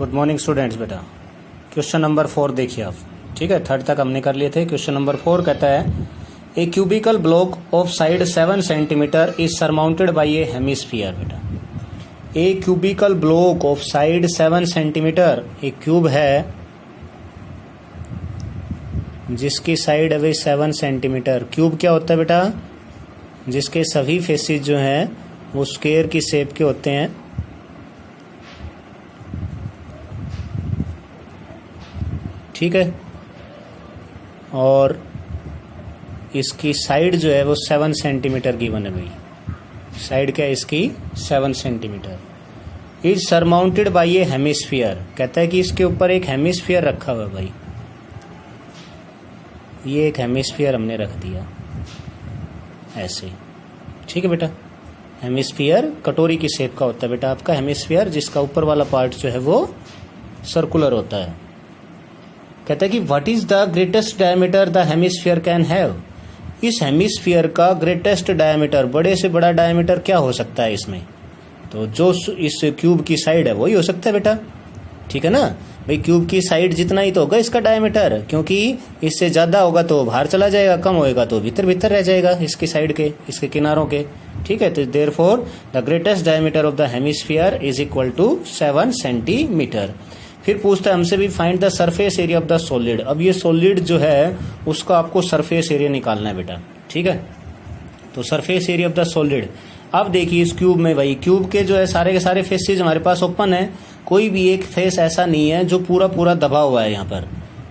Good morning students. बेटा question number 4 देखिए आप। ठीक है, थर्ड तक हमने कर लिए थे। क्वेश्चन नंबर 4 कहता है a cubical block of side 7 centimetre is surmounted by a hemisphere. बेटा a cubical block of side 7 centimetre, एक क्यूब है जिसकी साइड है भाई 7 सेंटीमीटर। क्यूब क्या होता है बेटा? जिसके सभी फेसेस जो हैं वो स्क्वायर की शेप के होते हैं। ठीक है, और इसकी साइड जो है वो 7 सेंटीमीटर की बने भाई। साइड क्या है इसकी? 7 centimetre. Is surmounted by a hemisphere. कहता है कि इसके ऊपर एक हेमिस्फीयर रखा हुआ है भाई। ये एक हेमिस्फीयर हमने रख दिया ऐसे। ठीक है बेटा, हेमिस्फीयर कटोरी की शेप का होता है बेटा आपका हेमिस्फीयर, जिसका ऊपर वाला पार्ट जो है वो सर्कुलर होता है। कहता है कि what is the greatest diameter the hemisphere can have. इस हेमिस्फीयर का ग्रेटेस्ट डायमीटर, बड़े से बड़ा डायमीटर क्या हो सकता है इसमें? तो जो इस क्यूब की साइड है वही हो सकता है बेटा। ठीक है ना भाई, क्यूब की साइड जितना ही तो होगा इसका डायमीटर, क्योंकि इससे ज्यादा होगा तो बाहर चला जाएगा, कम होएगा तो भीतर भीतर रह जाएगा इसकी साइड के, इसके किनारों के। ठीक है, तो therefore the greatest diameter of the hemisphere is equal to 7 centimetre. फिर पूछता है हमसे भी find the surface area of the solid. अब ये सॉलिड जो है उसका आपको सरफेस एरिया निकालना है बेटा। ठीक है, तो surface area of the solid. अब देखिए इस क्यूब में भाई, क्यूब के जो है सारे के सारे फेसेस हमारे पास ओपन है, कोई भी एक फेस ऐसा नहीं है जो पूरा पूरा दबा हुआ है यहाँ पर।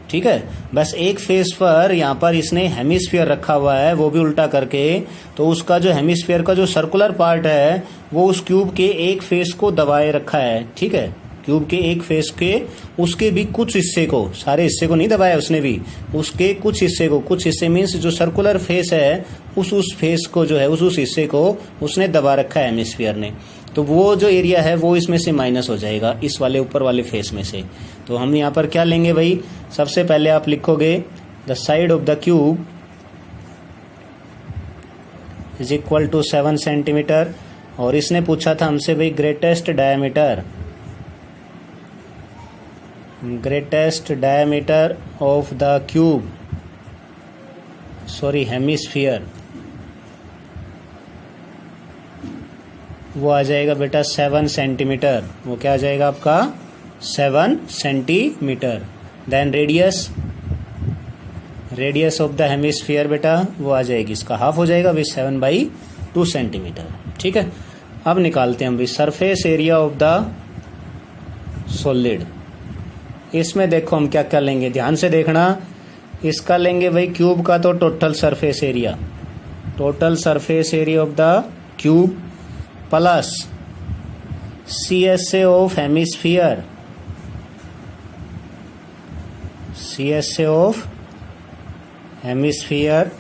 ठीक है, बस एक फेस पर यहाँ पर इसने हेमिस्फीयर रखा हुआ है, वो भी उल्टा करके। तो उसका जो हेमिस्फीयर का जो सर्कुलर पार्ट है वो उस क्यूब के एक फेस को दबाए रखा है। ठीक है, क्यूब के एक फेस के उसके भी कुछ हिस्से को, सारे हिस्से को नहीं दबाया उसने भी, उसके कुछ हिस्से को, कुछ हिस्से मीन्स जो सर्कुलर फेस है उस फेस को जो है उस हिस्से को उसने दबा रखा है हेमिस्फीयर ने। तो वो जो एरिया है वो इसमें से माइनस हो जाएगा इस वाले ऊपर वाले फेस में से। तो हम यहाँ पर क्या लेंगे भाई? सबसे पहले आप लिखोगे the side of the cube is equal to 7 centimetre. और इसने पूछा था हमसे भाई greatest diameter, greatest diameter of the cube, sorry hemisphere, वो आ जाएगा बेटा 7 सेंटीमीटर। वो क्या आ जाएगा आपका? 7 centimetre. Then radius, radius of the hemisphere बेटा वो आ जाएगी, इसका हाफ हो जाएगा भाई 7/2 सेंटीमीटर। ठीक है, अब निकालते हैं हम भाई surface area of the solid. इसमें देखो हम क्या क्या लेंगे, ध्यान से देखना। इसका लेंगे भाई क्यूब का तो total surface area, total surface area of the cube plus CSA of hemisphere, CSA of hemisphere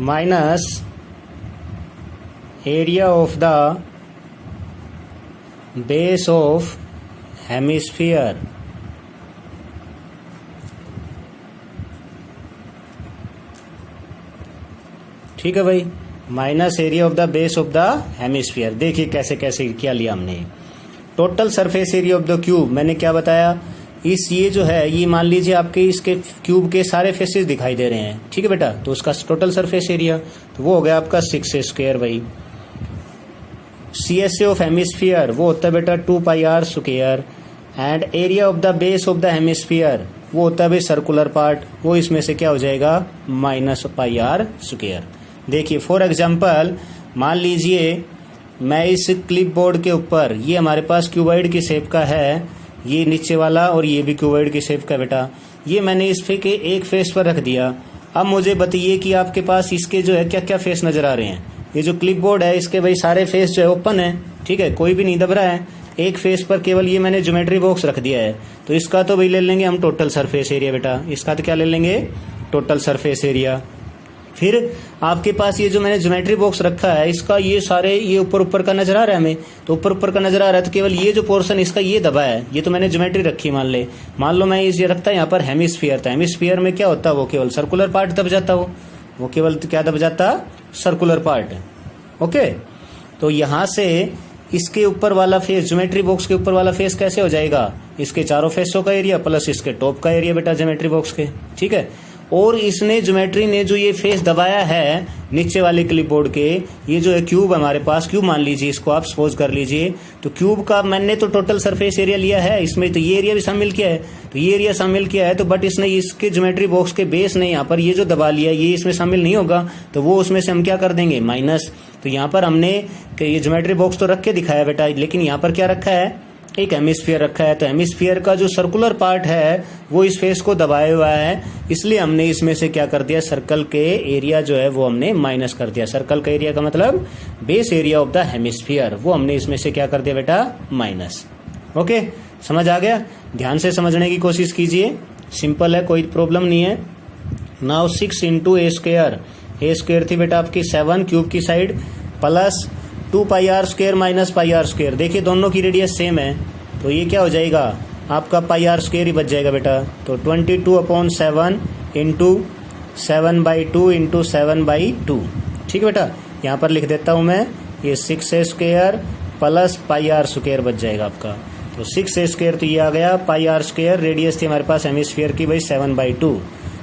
minus area of the base of hemisphere. ठीक है भाई, minus area of the base of the hemisphere. देखिए कैसे कैसे क्या लिया हमने। Total surface area of the cube मैंने क्या बताया, इस ये जो है ये मान लीजिए आपके इसके क्यूब के सारे फेसेस दिखाई दे रहे हैं। ठीक है बेटा, तो उसका टोटल सरफेस एरिया तो वो हो गया आपका 6 स्क्वायर भाई। CSA ऑफ हेमिस्फीयर वो होता है बेटा 2πr square. And area of the base of the hemisphere वो होता है भाई सर्कुलर पार्ट, वो इसमें से क्या हो जाएगा? -πr square. देखिए फॉर एग्जाम्पल मान लीजिए मैं इस क्लिप बोर्ड के ऊपर, ये हमारे पास क्यूबॉइड की शेप का है, ये नीचे वाला और ये भी क्यूबॉइड की शेप का बेटा, ये मैंने इस पे के एक फेस पर रख दिया। अब मुझे बताइए कि आपके पास इसके जो है क्या क्या फेस नजर आ रहे हैं। ये जो क्लिप बोर्ड है इसके भाई सारे फेस जो है ओपन है। ठीक है, कोई भी नहीं दब रहा है। एक फेस पर केवल ये मैंने ज्योमेट्री बॉक्स रख दिया है, तो इसका तो भाई ले लेंगे हम टोटल सरफेस एरिया बेटा। इसका तो क्या ले लेंगे? Total surface area. फिर आपके पास ये जो मैंने ज्योमेट्री बॉक्स रखा है इसका ये सारे ये ऊपर ऊपर का नजर आ रहा है हमें, तो ऊपर ऊपर का नजर आ रहा है, तो केवल ये जो पोर्शन इसका ये दबा है, ये तो मैंने ज्योमेट्री रखी। मान लो मैं ये रखता है यहाँ पर हेमिस्फीयर था, हेमिस्फीयर में क्या होता है वो केवल सर्कुलर पार्ट दब जाता, वो केवल क्या दब जाता? Circular part. ओके, तो यहां से इसके ऊपर वाला फेस, ज्योमेट्री बॉक्स के ऊपर वाला फेस कैसे हो जाएगा? इसके चारों फेसों का एरिया प्लस इसके टॉप का एरिया बेटा ज्योमेट्री बॉक्स के, ठीक है। और इसने ज्योमेट्री ने जो ये फेस दबाया है नीचे वाले क्लिपबोर्ड के, ये जो है क्यूब हमारे पास, क्यूब मान लीजिए इसको आप सपोज कर लीजिए, तो क्यूब का मैंने तो टोटल सरफेस एरिया लिया है, इसमें तो ये एरिया भी शामिल किया है, तो ये एरिया शामिल किया है, तो बट इसने इसके ज्योमेट्री बॉक्स के बेस ने यहाँ पर ये जो दबा लिया ये इसमें शामिल नहीं होगा, तो वो उसमें से हम क्या कर देंगे माइनस। तो यहाँ पर हमने ये ज्योमेट्री बॉक्स तो रख के दिखाया बेटा, लेकिन यहाँ पर क्या रखा है, एक हेमिस्फीयर रखा है, तो हेमिस्फीयर का जो सर्कुलर पार्ट है वो इस फेस को दबाए हुआ है, इसलिए हमने इसमें से क्या कर दिया, सर्कल के एरिया जो है वो हमने माइनस कर दिया। सर्कल का एरिया का मतलब base area of the hemisphere, वो हमने इसमें से क्या कर दिया बेटा, माइनस। ओके, समझ आ गया? ध्यान से समझने की कोशिश कीजिए, सिंपल है, कोई प्रॉब्लम नहीं है। Now 6 into a square, a square थी बेटा आपकी 7 क्यूब की side, plus 2 pi r square minus pi r square. देखिए दोनों की रेडियस सेम है, तो ये क्या हो जाएगा आपका पाई आर स्क्वेयर ही बच जाएगा बेटा। तो 22/7 इंटू 7/2 इंटू 7/2, ठीक है बेटा। यहाँ पर लिख देता हूँ मैं, ये 6a square plus pi r square बच जाएगा आपका। तो 6a स्क्वेयर तो ये आ गया, पाई आर स्क्वेयर रेडियस थी हमारे पास हेमिस्फीयर की भाई 7/2,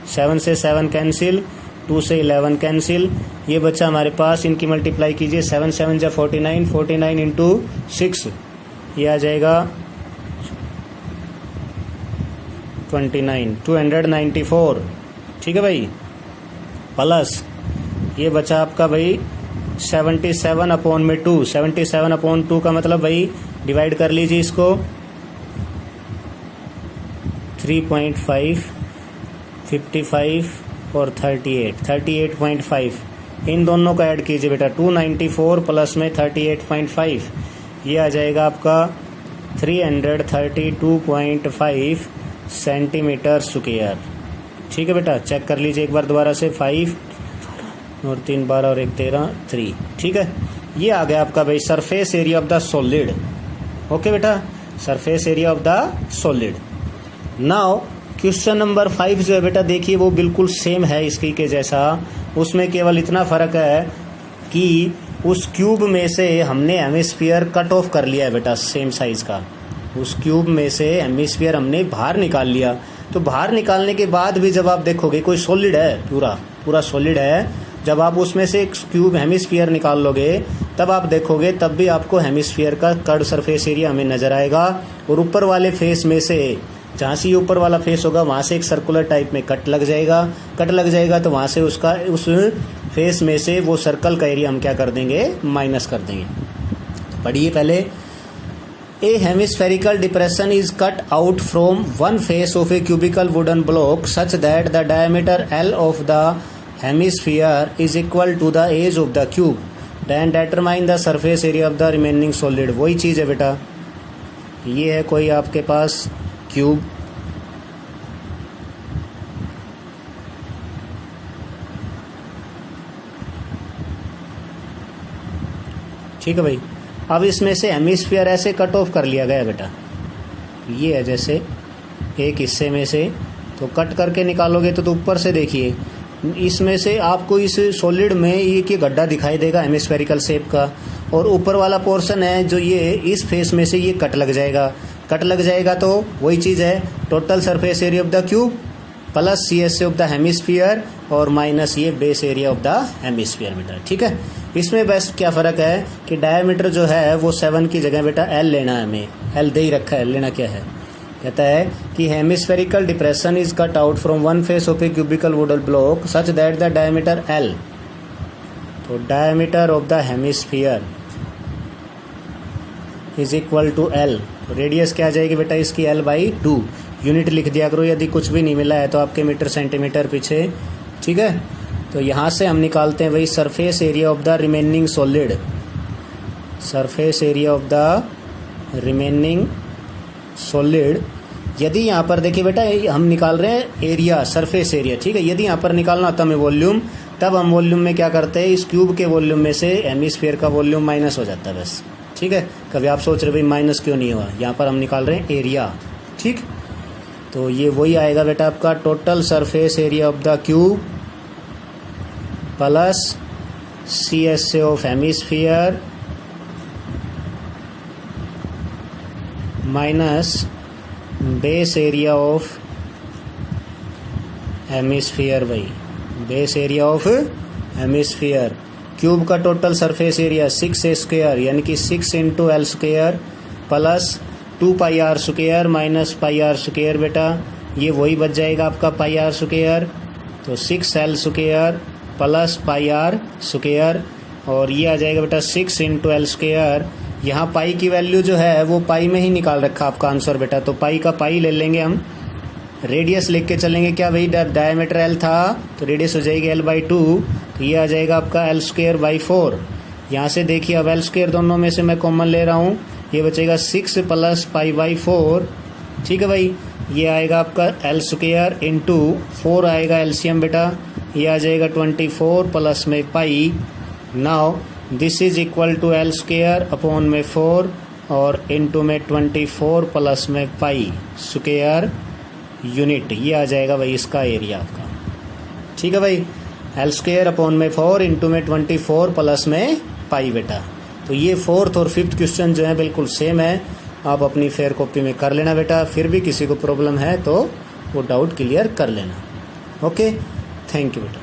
7 से 7 कैंसिल, 2 से 11 कैंसिल, ये बच्चा हमारे पास, इनकी मल्टीप्लाई कीजिए, 7 7 जा 49, 49 इंटू 6, ये आ जाएगा 29, 294, ठीक है भाई। प्लस ये बचा आपका भाई 77/2, 77/2 का मतलब भाई डिवाइड कर लीजिए इसको 3.5, 55 और 38.5, इन दोनों का ऐड कीजिए बेटा, 294 प्लस में 38.5, ये आ जाएगा आपका 332.5 सेंटीमीटर स्क्वायर, ठीक है बेटा। चेक कर लीजिए एक बार दोबारा से, 5 और 3 12 और 1 13, 3, ठीक है। ये आ गया आपका भाई surface area of the solid. Okay बेटा, surface area of the solid. Now question number 5 जो है बेटा, देखिए वो बिल्कुल सेम है इसकी के जैसा, उसमें केवल इतना फर्क है कि उस क्यूब में से हमने हेमिस्फीयर कट ऑफ कर लिया है बेटा, सेम साइज का। उस क्यूब में से हेमिस्फीयर हमने बाहर निकाल लिया, तो बाहर निकालने के बाद भी जब आप देखोगे कोई सॉलिड है, पूरा सॉलिड है, जब आप उसमें से एक क्यूब हेमिस्फीयर निकाल लोगे तब आप देखोगे, तब भी आपको हेमिस्फीयर का कर्व सरफेस एरिया हमें नजर आएगा। और ऊपर वाले फेस में से, जहाँ से ऊपर वाला फेस होगा वहाँ से एक सर्कुलर टाइप में कट लग जाएगा, तो वहाँ से उसका उस फेस में से वो सर्कल का एरिया हम क्या कर देंगे, माइनस कर देंगे। पढ़िए पहले, a hemispherical depression is cut out from one face of a cubical wooden block such that the diameter L of the hemisphere is equal to the edge of the cube, then determine the surface area of the remaining solid. वही चीज़ है बेटा, ये है कोई आपके पास cube, ठीक है भाई। अब इसमें से हेमिस्फीयर ऐसे कट ऑफ कर लिया गया बेटा, ये है जैसे एक हिस्से में से, तो कट करके निकालोगे तो ऊपर से देखिए इसमें से आपको इस सॉलिड में ये गड्ढा दिखाई देगा हेमिस्फेरिकल शेप का, और ऊपर वाला पोर्शन है जो ये इस फेस में से ये कट लग जाएगा, तो वही चीज़ है total surface area of the cube plus CSA of the hemisphere और माइनस ये base area of the hemisphere बेटा, ठीक है। इसमें बेस्ट क्या फ़र्क है कि डायमीटर जो है वो 7 की जगह बेटा L लेना है, हमें L दे ही रखा है, लेना क्या है, कहता है कि hemispherical depression is cut out from one face of a cubical wooden block such that the diameter L, तो diameter of the hemisphere is equal to L, radius क्या आ जाएगी बेटा इसकी L/2, यूनिट लिख दिया करो यदि कुछ भी नहीं मिला है तो आपके मीटर सेंटीमीटर पीछे, ठीक है। तो यहाँ से हम निकालते हैं वही surface area of the remaining solid, surface area of the remaining solid. यदि यहाँ पर देखिए बेटा हम निकाल रहे हैं एरिया, सरफेस एरिया, ठीक है। यदि यहाँ पर निकालना होता हमें वॉल्यूम, तब हम वॉल्यूम में क्या करते हैं, इस क्यूब के वॉल्यूम में से हेमिस्फीयर का वॉल्यूम माइनस हो जाता है बस, ठीक है। कभी आप सोच रहे भाई माइनस क्यों नहीं हुआ, यहाँ पर हम निकाल रहे हैं एरिया, ठीक। तो ये वही आएगा बेटा आपका total surface area of the cube plus CSA of hemisphere minus base area of hemisphere भाई, base area of hemisphere. Cube का टोटल सरफेस एरिया 6a² यानी कि 6 into L square plus 2πr² minus πr² बेटा, ये वही बच जाएगा आपका πr², तो 6l² प्लस πr², और ये आ जाएगा बेटा 6 इंटू एल स्क्वेयर। यहाँ पाई की वैल्यू जो है वो पाई में ही निकाल रखा आपका आंसर बेटा, तो पाई का पाई ले लेंगे हम, रेडियस लिख के चलेंगे क्या भाई, डायमीटर एल था तो रेडियस हो जाएगी l/2, तो ये आ जाएगा आपका l²/4। यहाँ से देखिए अब l² दोनों में से मैं कॉमन ले रहा हूँ, ये बचेगा 6 प्लस π/4, ठीक है भाई। ये आएगा आपका l² इंटू 4 आएगा एलसीएम बेटा, ये आ जाएगा 24 प्लस में pi. Now this is equal to l² upon में 4 और इंटू में 24 प्लस में π² यूनिट, ये आ जाएगा भाई इसका एरिया आपका, ठीक है भाई। l² अपॉन में 4 इंटू में 24 प्लस में पाई बेटा। तो ये 4th और 5th क्वेश्चन जो है बिल्कुल सेम है, आप अपनी फेयर कॉपी में कर लेना बेटा, फिर भी किसी को प्रॉब्लम है तो वो डाउट क्लियर कर लेना। ओके, थैंक यू बेटा।